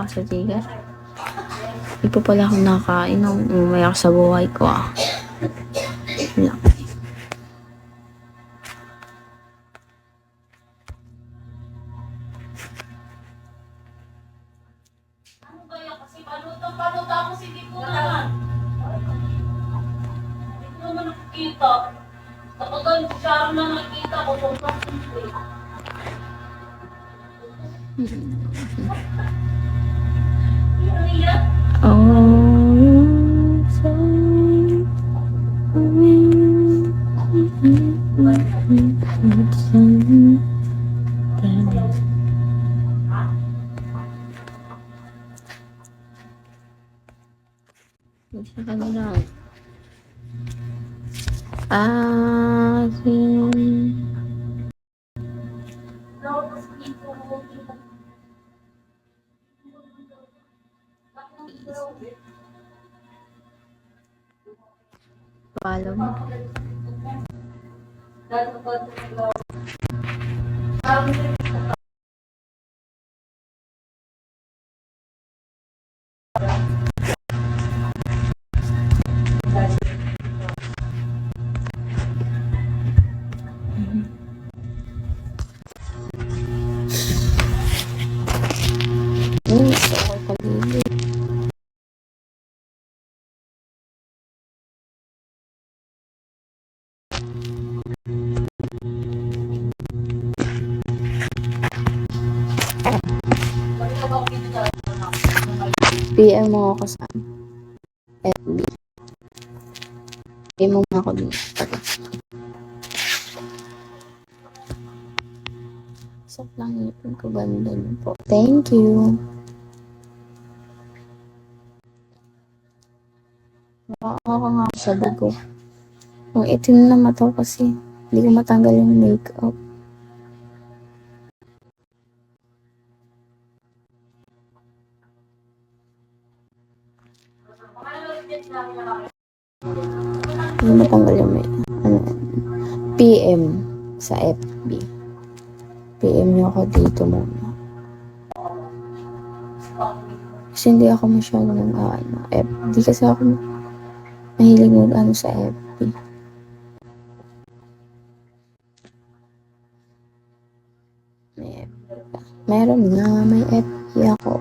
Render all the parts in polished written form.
ako sa Gcash. Hindi pa pala ako nakain. Umaya ako sa buhay ko Yun lang. Ano ba yan? Kasi paluta ako si Diko naman. Hindi ko naman nakikita. Kapag ang kusyara na nakikita ko, sobrang simple. Ano yan? Sa kanilang aking follow mo. Gusto ko paligid. PM mo ako sa FB. PM mo ako dito. Stop lang ipin ko ganda niyo po. Thank you. Ako nga ako sa dugo. Ang itim na mata ko kasi hindi ko matanggal yung makeup. Hindi matanggal yung PM sa FB. PM niyo ako dito muna. Kasi hindi ako masyadong FB kasi ako mahilig mag sa FB. Meron na, may FB ako.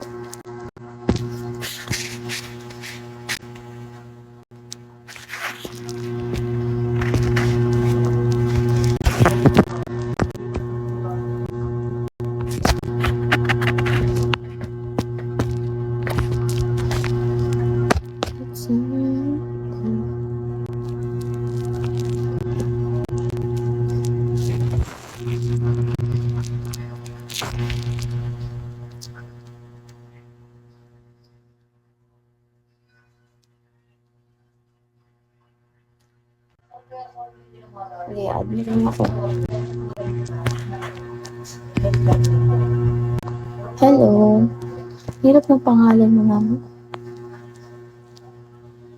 Okay, add mo lang ako. Hello. Hirap ng pangalan mo naman.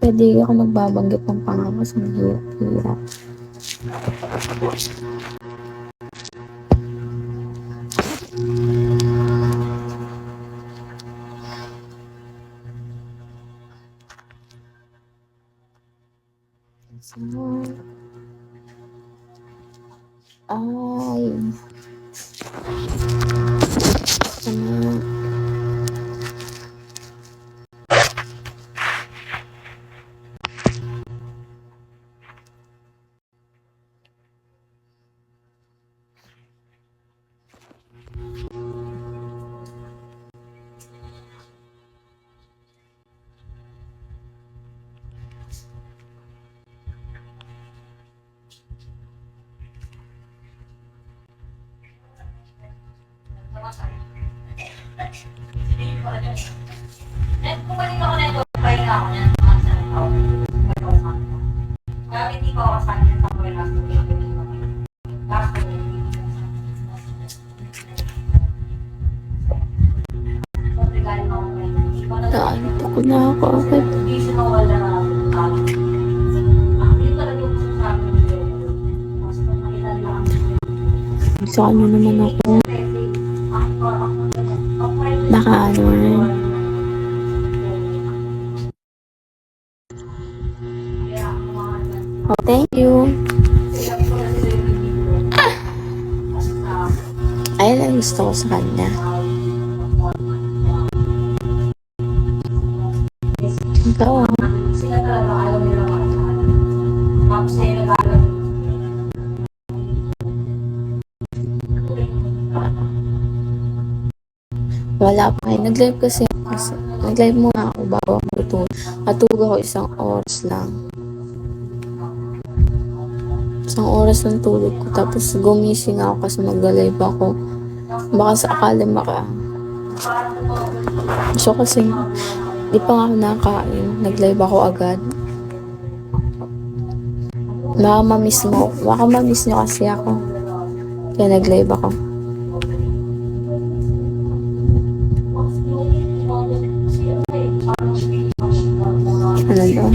Pwede ako magbabanggit ng pangalan kasi hirap. Ay. Sama. Kumaling ako na ito, pahinga ako niya. Gamit hindi ko ako sa akin sa mga last week. Naanto ko na ako agad. Hindi siya mawala na hindi talaga yung sa akin. Saan nyo naman ako? Nakaano rin. gusto ko sa kanya. Ikaw, Sila talaga ayaw nila makakala. Tapos sa'yo nag-aaral. wala pa eh. Nag-live kasi nag-live muna ako bago ako matulog. Natulog ako 1 oras lang. 1 oras lang tulog ko. Tapos gumising ako kasi mag-live ako. Baka sa akala So kasi, di pa nga ako nakakain. Nag-live ako agad. Baka ma-miss nyo kasi ako. Kaya nag-live ako. Ano daw?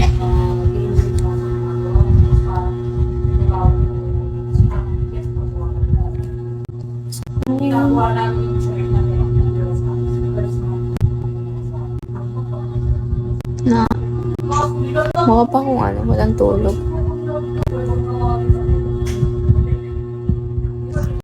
Ginagawa namin yung church namin. Na, maka pa kung ano, walang tulog.